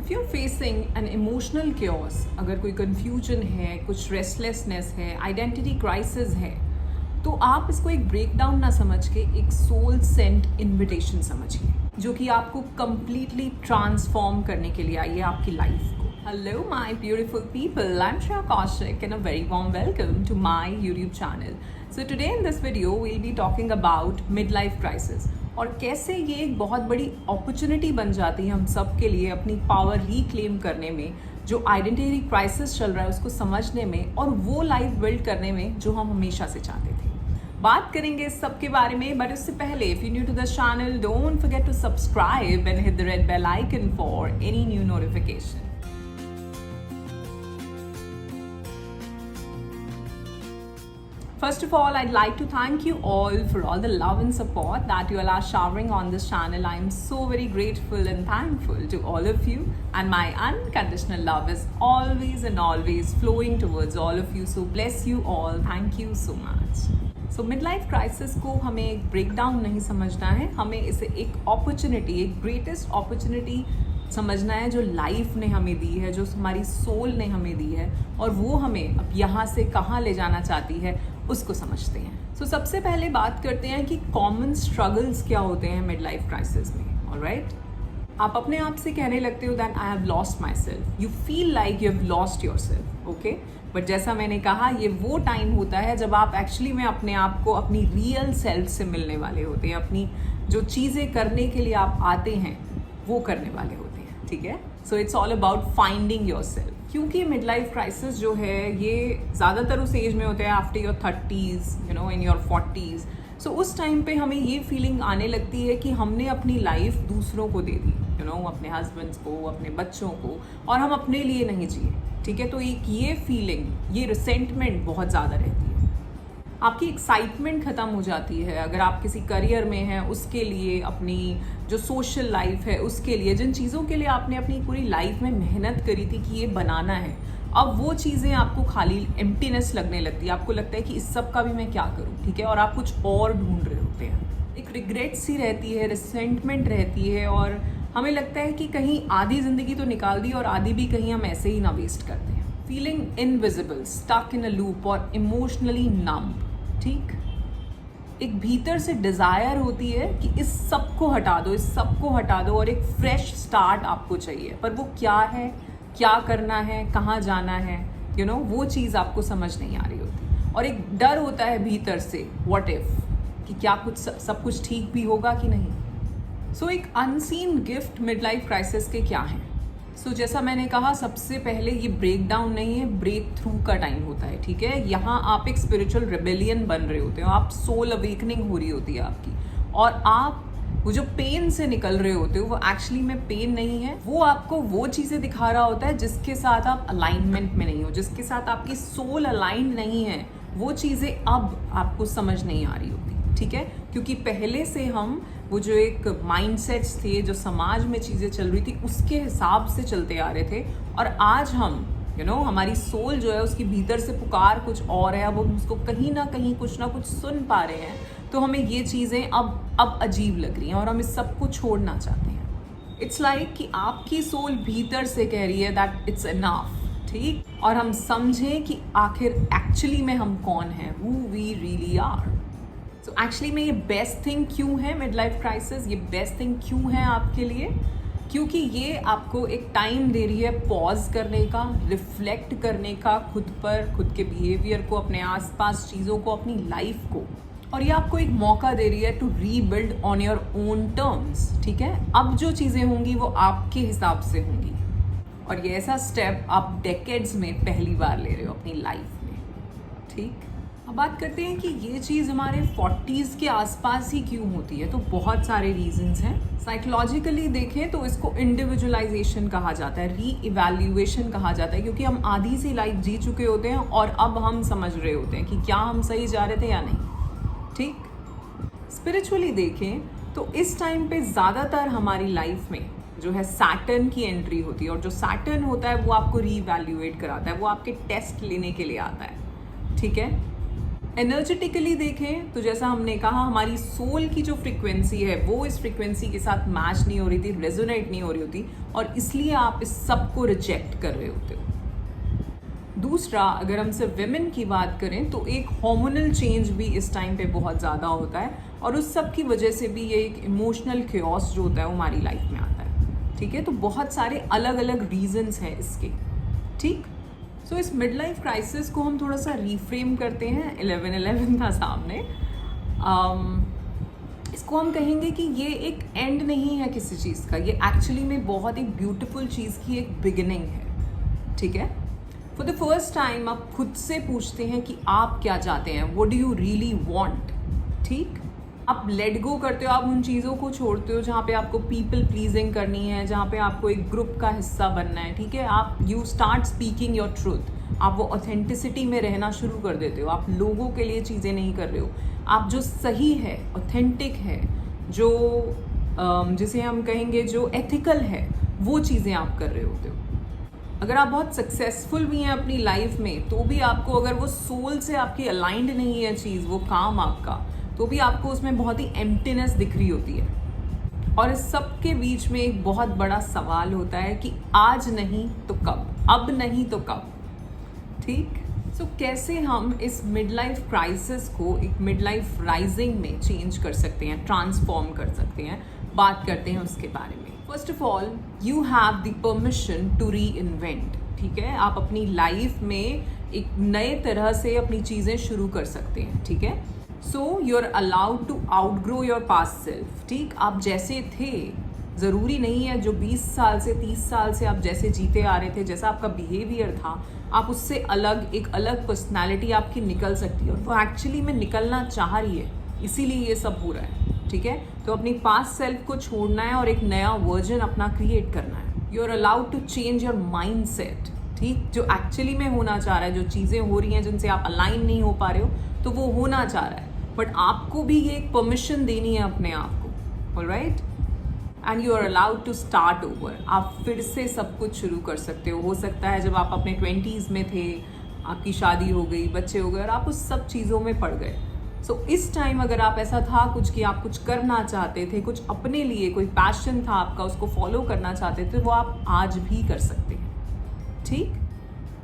If you facing an emotional chaos, अगर कोई confusion है, कुछ रेस्टलेसनेस है, आइडेंटिटी क्राइसिस है, तो आप इसको एक ब्रेकडाउन ना समझ के एक सोल सेंट इन्विटेशन समझिए, जो कि आपको कंप्लीटली ट्रांसफॉर्म करने के लिए आई है आपकी लाइफ को। Hello my beautiful people, I'm Shreya Kaushik and a very warm welcome to my YouTube channel. So today in this video we'll be talking about midlife crisis और कैसे ये एक बहुत बड़ी अपॉर्चुनिटी बन जाती है हम सब के लिए अपनी पावर रिक्लेम करने में, जो आइडेंटिटी क्राइसिस चल रहा है उसको समझने में और वो लाइफ बिल्ड करने में जो हम हमेशा से चाहते थे। बात करेंगे इस सब के बारे में, बट उससे पहले if you new to the channel don't forget to subscribe and hit the red bell icon for any new notification. First of all, I'd like to thank you all for all the love and support that you all are showering on this channel. I'm so very grateful and thankful to all of you, and my unconditional love is always and always flowing towards all of you. So bless you all. Thank you so much. So midlife crisis को हमें एक breakdown नहीं समझना है, हमें इसे एक opportunity, एक greatest opportunity समझना है जो लाइफ ने हमें दी है, जो हमारी सोल ने हमें दी है, और वो हमें अब यहाँ से कहाँ ले जाना चाहती है उसको समझते हैं। सो सबसे पहले बात करते हैं कि कॉमन स्ट्रगल्स क्या होते हैं मिड लाइफ क्राइसिस में। ऑलराइट, आप अपने आप से कहने लगते हो that I have lost my self, you feel like you have lost your self, okay. But जैसा मैंने कहा, ये वो टाइम होता है जब आप एक्चुअली में अपने आप को अपनी रियल सेल्फ से मिलने वाले होते हैं, अपनी जो चीज़ें करने के लिए आप आते हैं वो करने वाले होते हैं, ठीक है। So it's all about finding your self, क्योंकि मिड लाइफ क्राइसिस जो है ये ज़्यादातर उस एज में होता है after your 30s, you know, in your 40s। सो उस टाइम पे हमें ये फीलिंग आने लगती है कि हमने अपनी लाइफ दूसरों को दे दी, यू नो, अपने हस्बैंड्स को, अपने बच्चों को, और हम अपने लिए नहीं जिए, ठीक है। तो एक ये फीलिंग, ये रिसेंटमेंट बहुत ज़्यादा रहती है, आपकी एक्साइटमेंट ख़त्म हो जाती है। अगर आप किसी करियर में हैं उसके लिए, अपनी जो सोशल लाइफ है उसके लिए, जिन चीज़ों के लिए आपने अपनी पूरी लाइफ में मेहनत करी थी कि ये बनाना है, अब वो चीज़ें आपको खाली एम्प्टीनेस लगने लगती है। आपको लगता है कि इस सब का भी मैं क्या करूँ, ठीक है, और आप कुछ और ढूंढ रहे होते हैं। एक रिग्रेट सी रहती है, रिसेंटमेंट रहती है, और हमें लगता है कि कहीं आधी ज़िंदगी तो निकाल दी और आधी भी कहीं हम ऐसे ही ना वेस्ट करते हैं। Feeling invisible, stuck in a loop और इमोशनली नम्ब, ठीक। एक भीतर से डिज़ायर होती है कि इस सब को हटा दो, इस सब को हटा दो, और एक फ्रेश स्टार्ट आपको चाहिए। पर वो क्या है, क्या करना है, कहाँ जाना है, यू नो, वो चीज़ आपको समझ नहीं आ रही होती। और एक डर होता है भीतर से, व्हाट इफ, कि क्या कुछ सब कुछ ठीक भी होगा कि नहीं। सो एक unseen gift mid life crisis के क्या हैं। सो जैसा मैंने कहा, सबसे पहले ये ब्रेक डाउन नहीं है, ब्रेक थ्रू का टाइम होता है, ठीक है। यहाँ आप एक स्पिरिचुअल रिबेलियन बन रहे होते हो, आप सोल अवेकनिंग हो रही होती है आपकी, और आप वो जो पेन से निकल रहे होते हो वो एक्चुअली में पेन नहीं है, वो आपको वो चीज़ें दिखा रहा होता है जिसके साथ आप अलाइनमेंट में नहीं हो, जिसके साथ आपकी सोल अलाइन नहीं है। वो चीज़ें अब आपको समझ नहीं आ रही होती, ठीक है, क्योंकि पहले से हम वो जो एक माइंडसेट्स थे, जो समाज में चीज़ें चल रही थी उसके हिसाब से चलते आ रहे थे, और आज हम, यू नो, हमारी सोल जो है उसकी भीतर से पुकार कुछ और है। अब हम उसको कहीं ना कुछ सुन पा रहे हैं, तो हमें ये चीज़ें अब अजीब लग रही हैं और हम इस सब को छोड़ना चाहते हैं। इट्स लाइक कि आपकी सोल भीतर से कह रही है दैट इट्स इनफ, ठीक, और हम समझें कि आखिर एक्चुअली में हम कौन हैं, who we really are. So actually में ये बेस्ट थिंग क्यों है मिड लाइफ क्राइसिस, ये बेस्ट थिंग क्यों है आपके लिए, क्योंकि ये आपको एक टाइम दे रही है पॉज करने का, रिफ्लेक्ट करने का खुद पर, खुद के बिहेवियर को, अपने आसपास चीज़ों को, अपनी लाइफ को, और ये आपको एक मौका दे रही है to rebuild on your own terms, ठीक है। अब जो चीज़ें होंगी वो आपके हिसाब से होंगी, और ये ऐसा स्टेप आप डेकेड्स में पहली बार ले रहे हो अपनी लाइफ में, ठीक। अब बात करते हैं कि ये चीज़ हमारे 40s के आसपास ही क्यों होती है। तो बहुत सारे रीजंस हैं। साइकोलॉजिकली देखें तो इसको इंडिविजुअलाइजेशन कहा जाता है, री इवैल्यूएशन कहा जाता है, क्योंकि हम आधी सी लाइफ जी चुके होते हैं और अब हम समझ रहे होते हैं कि क्या हम सही जा रहे थे या नहीं, ठीक। स्पिरिचुअली देखें तो इस टाइम पे ज़्यादातर हमारी लाइफ में जो है सैटर्न की एंट्री होती है, और जो सैटर्न होता है वो आपको री इवैल्यूएट कराता है, वो आपके टेस्ट लेने के लिए आता है, ठीक है। एनर्जेटिकली देखें तो जैसा हमने कहा, हमारी सोल की जो फ्रीक्वेंसी है वो इस फ्रीक्वेंसी के साथ मैच नहीं हो रही थी, रेजोनेट नहीं हो रही होती, और इसलिए आप इस सब को रिजेक्ट कर रहे होते हो। दूसरा, अगर हम सिर्फ विमेन की बात करें तो एक हार्मोनल चेंज भी इस टाइम पे बहुत ज़्यादा होता है, और उस सब की वजह से भी ये एक इमोशनल क्योस जो होता है वो हमारी लाइफ में आता है। ठीक है, तो बहुत सारे अलग अलग रीजंस हैं इसके। ठीक, सो इस मिड लाइफ क्राइसिस को हम थोड़ा सा रिफ्रेम करते हैं। 11/11 था सामने। इसको हम कहेंगे कि ये एक एंड नहीं है किसी चीज़ का, ये एक्चुअली में बहुत एक ब्यूटीफुल चीज़ की एक बिगिनिंग है। ठीक है, फॉर द फर्स्ट टाइम आप खुद से पूछते हैं कि आप क्या चाहते हैं, what do you really want. ठीक, आप लेट गो करते हो, आप उन चीज़ों को छोड़ते हो जहाँ पे आपको पीपल प्लीजिंग करनी है, जहाँ पे आपको एक ग्रुप का हिस्सा बनना है। ठीक है, आप you start speaking your truth, आप वो ऑथेंटिसिटी में रहना शुरू कर देते हो। आप लोगों के लिए चीज़ें नहीं कर रहे हो, आप जो सही है, ऑथेंटिक है, जो जिसे हम कहेंगे जो एथिकल है, वो चीज़ें आप कर रहे होते हो। अगर आप बहुत सक्सेसफुल भी हैं अपनी लाइफ में, तो भी आपको अगर वो सोल से आपकी अलाइंड नहीं है चीज़, वो काम आपका, तो भी आपको उसमें बहुत ही एम्प्टीनेस दिख रही होती है। और इस सब के बीच में एक बहुत बड़ा सवाल होता है कि आज नहीं तो कब, अब नहीं तो कब। ठीक, सो कैसे हम इस मिड लाइफ क्राइसिस को एक मिड लाइफ राइजिंग में चेंज कर सकते हैं, ट्रांसफॉर्म कर सकते हैं, बात करते हैं उसके बारे में। First of all, you have the permission to reinvent. ठीक है, आप अपनी लाइफ में एक नए तरह से अपनी चीज़ें शुरू कर सकते हैं। ठीक है, so you are allowed to outgrow your past self. ठीक, आप जैसे थे, ज़रूरी नहीं है जो 20 साल से 30 साल से आप जैसे जीते आ रहे थे, जैसा आपका बिहेवियर था, आप उससे अलग एक अलग पर्सनालिटी आपकी निकल सकती है, और वो एक्चुअली में निकलना चाह रही है, इसीलिए ये सब हो रहा है। ठीक है, तो अपनी पास्ट सेल्फ को छोड़ना है और एक नया वर्जन अपना क्रिएट करना है। You are allowed to change your mind set. ठीक, जो एक्चुअली में होना चाह रहा है, जो चीज़ें हो रही हैं जिनसे आप अलाइन नहीं हो पा रहे हो, तो वो होना चाह रहा है, बट आपको भी ये एक परमिशन देनी है अपने आप को। Alright, and you are allowed to start over. आप फिर से सब कुछ शुरू कर सकते हो सकता है जब आप अपने 20s में थे, आपकी शादी हो गई, बच्चे हो गए, और आप उस सब चीज़ों में पड़ गए। सो इस टाइम अगर आप ऐसा था कुछ कि आप कुछ करना चाहते थे, कुछ अपने लिए कोई पैशन था आपका, उसको फॉलो करना चाहते थे, वो आप आज भी कर सकते हैं। ठीक,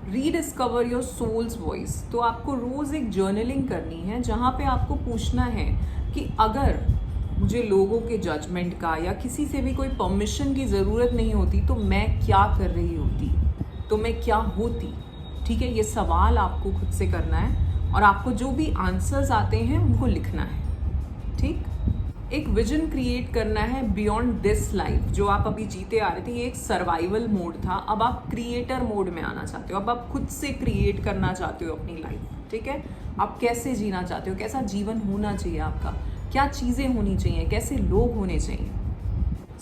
रीडिस्कवर योर सोल्स वॉइस। तो आपको रोज़ एक जर्नलिंग करनी है जहाँ पे आपको पूछना है कि अगर मुझे लोगों के जजमेंट का या किसी से भी कोई परमिशन की ज़रूरत नहीं होती तो मैं क्या कर रही होती, तो मैं क्या होती। ठीक है, ये सवाल आपको खुद से करना है, और आपको जो भी आंसर्स आते हैं उनको लिखना है। ठीक, एक विजन क्रिएट करना है बियॉन्ड दिस लाइफ जो आप अभी जीते आ रहे थे। ये एक सर्वाइवल मोड था, अब आप क्रिएटर मोड में आना चाहते हो, अब आप खुद से क्रिएट करना चाहते हो अपनी लाइफ। ठीक है, आप कैसे जीना चाहते हो, कैसा जीवन होना चाहिए आपका, क्या चीज़ें होनी चाहिए, कैसे लोग होने चाहिए।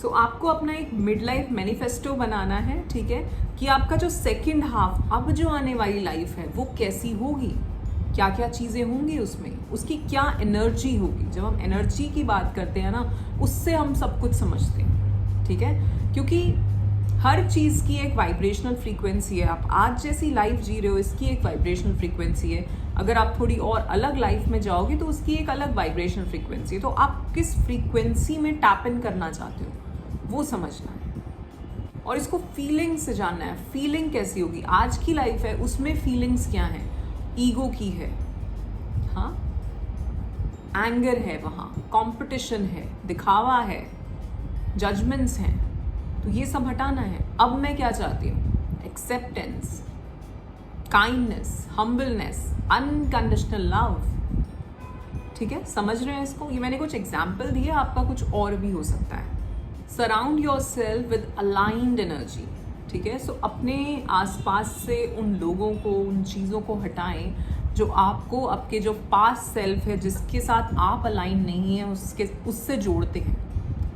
सो आपको अपना एक मिड लाइफ मैनिफेस्टो बनाना है। ठीक है, कि आपका जो सेकेंड हाफ, अब जो आने वाली लाइफ है, वो कैसी होगी, क्या क्या चीज़ें होंगी उसमें, उसकी क्या एनर्जी होगी। जब हम एनर्जी की बात करते हैं ना, उससे हम सब कुछ समझते हैं। ठीक है, क्योंकि हर चीज़ की एक वाइब्रेशनल फ्रीक्वेंसी है। आप आज जैसी लाइफ जी रहे हो, इसकी एक वाइब्रेशनल फ्रीक्वेंसी है। अगर आप थोड़ी और अलग लाइफ में जाओगे तो उसकी एक अलग वाइब्रेशनल फ्रीक्वेंसी है। तो आप किस फ्रीक्वेंसी में टैप इन करना चाहते हो, वो समझना है, और इसको फीलिंग से जानना है। फीलिंग कैसी होगी, आज की लाइफ है उसमें फीलिंग्स क्या हैं, ईगो की है, हाँ, एंगर है, वहाँ कंपटीशन है, दिखावा है, जजमेंट्स हैं, तो ये सब हटाना है। अब मैं क्या चाहती हूँ, acceptance, kindness, humbleness, unconditional love. ठीक है, समझ रहे हैं इसको। ये मैंने कुछ एग्जाम्पल दिए, आपका कुछ और भी हो सकता है। Surround your self with aligned energy. ठीक है, सो अपने आसपास से उन लोगों को, उन चीज़ों को हटाएं जो आपको आपके जो पास्ट सेल्फ है, जिसके साथ आप अलाइन नहीं हैं, उससे जोड़ते हैं।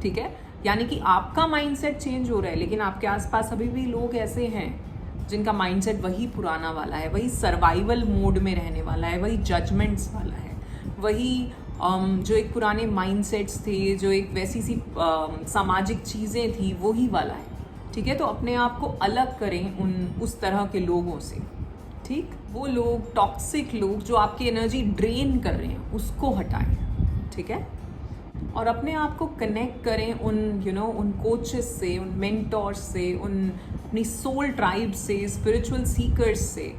ठीक है, यानी कि आपका माइंडसेट चेंज हो रहा है, लेकिन आपके आसपास अभी भी लोग ऐसे हैं जिनका माइंडसेट वही पुराना वाला है, वही सर्वाइवल मोड में रहने वाला है, वही जजमेंट्स वाला है, वही जो एक पुराने माइंडसेट्स थे, जो एक वैसी सी सामाजिक चीज़ें थी, वही वाला है। ठीक है, तो अपने आप को अलग करें उस तरह के लोगों से। ठीक, वो लोग टॉक्सिक लोग जो आपकी एनर्जी ड्रेन कर रहे हैं उसको हटाएं, ठीक है। और अपने आप को कनेक्ट करें उन उन कोचेस से, उन मेंटोर्स से, उन अपनी सोल ट्राइब से, स्पिरिचुअल सीकर्स से,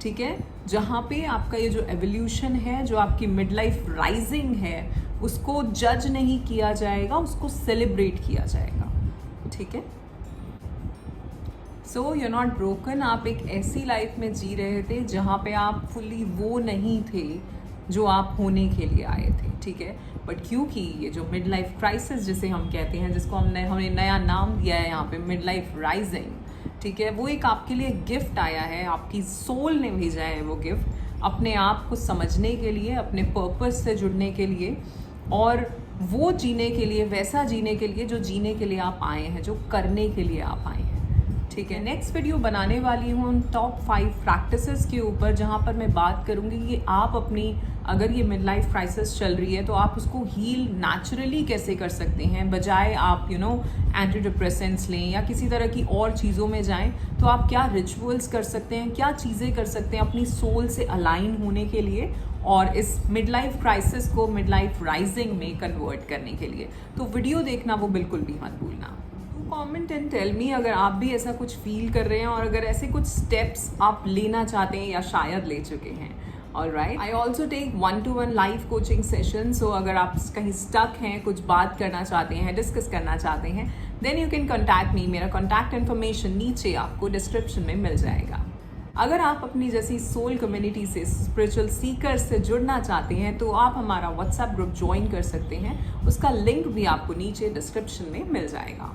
ठीक है, जहाँ पे आपका ये जो एवोल्यूशन है, जो आपकी मिड लाइफ राइजिंग है, उसको जज नहीं किया जाएगा, उसको सेलिब्रेट किया जाएगा, ठीक है। So you not broken. आप एक ऐसी लाइफ में जी रहे थे जहाँ पे आप फुल्ली वो नहीं थे जो आप होने के लिए आए थे, ठीक है। बट क्योंकि ये जो मिड लाइफ क्राइसिस जिसे हम कहते हैं, जिसको हमने नया नाम दिया है यहाँ पे मिड लाइफ राइजिंग, ठीक है, वो एक आपके लिए गिफ्ट आया है, आपकी सोल ने भेजा है वो गिफ्ट अपने आप को समझने के लिए, अपने पर्पस से जुड़ने के लिए, और वो जीने के लिए, वैसा जीने के लिए जो जीने के लिए आप आए हैं, जो करने के लिए आप आए हैं, ठीक है। नेक्स्ट वीडियो बनाने वाली हूँ उन टॉप 5 प्रैक्टिसेस के ऊपर, जहाँ पर मैं बात करूँगी कि आप अपनी, अगर ये मिड लाइफ क्राइसिस चल रही है तो आप उसको हील नेचुरली कैसे कर सकते हैं, बजाय आप एंटी डिप्रेसेंट्स लें या किसी तरह की और चीज़ों में जाएं। तो आप क्या रिचुअल्स कर सकते हैं, क्या चीज़ें कर सकते हैं अपनी सोल से अलाइन होने के लिए और इस मिड लाइफ क्राइसिस को मिड लाइफ राइजिंग में कन्वर्ट करने के लिए। तो वीडियो देखना वो बिल्कुल भी मत भूलना। कमेंट एंड टेल मी अगर आप भी ऐसा कुछ फील कर रहे हैं और अगर ऐसे कुछ स्टेप्स आप लेना चाहते हैं या शायद ले चुके हैं। Alright, I also take 1-to-1 live coaching session. So अगर आप कहीं स्टक हैं, कुछ बात करना चाहते हैं, डिस्कस करना चाहते हैं, then you can contact me. मेरा कॉन्टैक्ट इन्फॉर्मेशन नीचे आपको डिस्क्रिप्शन में मिल जाएगा। अगर आप अपनी जैसी सोल कम्युनिटी से, स्पिरिचुअल सीकर से जुड़ना चाहते हैं तो आप हमारा व्हाट्सएप ग्रुप ज्वाइन कर सकते हैं, उसका लिंक भी आपको नीचे डिस्क्रिप्शन में मिल जाएगा।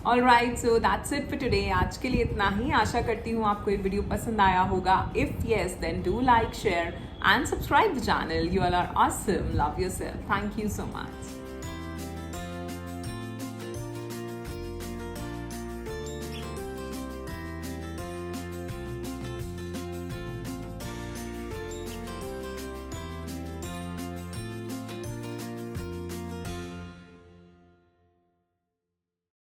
Alright, so that's it for today. आज के लिए इतना ही। आशा करती हूँ आपको ये वीडियो पसंद आया होगा। If yes, then do like, share and subscribe the channel. You all are awesome. Love yourself. Thank you so much.